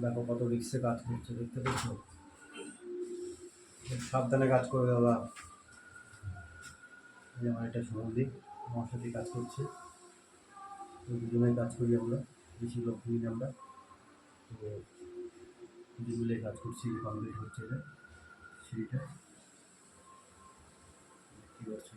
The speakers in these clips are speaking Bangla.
দেখো কত রিক্সে কাজ করছে, দেখতে পাচ্ছ? সাবধানে কাজ করবে বাবা। আমার একটা সহজে আমার সাথে কাজ করছে, দুজনে কাজ করি আমরা, বেশি লোক নিই আমরা। তো দুজনে কাজ করছি, কমপ্লিট হচ্ছে এটা সিঁড়িটা, দেখতে পাচ্ছি।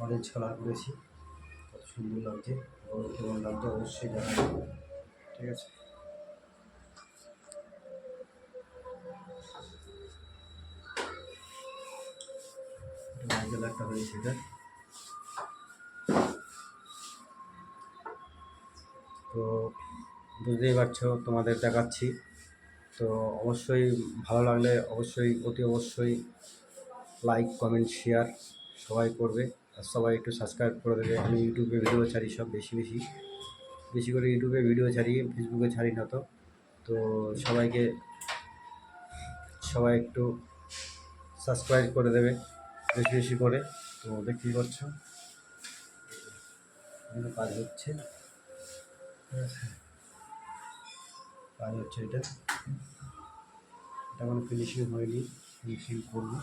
অরেঞ্জ কালার করেছি, কত সুন্দর লাগছে, কেমন লাগছে অবশ্যই জানাবো, ঠিক আছে? লাল কালারটা হয়েছে এটা। তো বুঝতেই পারছো, তোমাদের দেখাচ্ছি। তো অবশ্যই ভালো লাগলে অতি অবশ্যই লাইক কমেন্ট শেয়ার সবাই করবে, আর সবাই একটু সাবস্ক্রাইব করে দেবে। আমি ইউটিউবে ভিডিও ছাড়ি সব বেশি করে ইউটিউবে ভিডিও ছাড়ি, ফেসবুকে ছাড়ি না। তো সবাই একটু সাবস্ক্রাইব করে দেবে বেশি বেশি করে। তো দেখতেই পাচ্ছ কাজ হচ্ছে, কাজ হচ্ছে এটা কোনো ফিনিশিং হয়নি, ফিনিশিং করবো।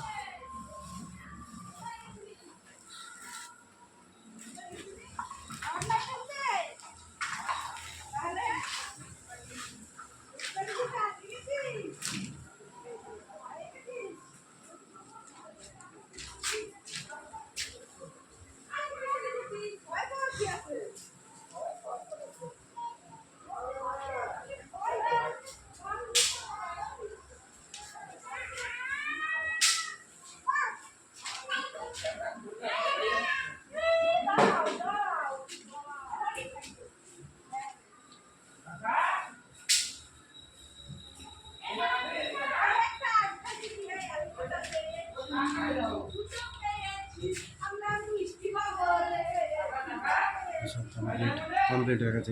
কমপ্লিট হয়ে গেছে।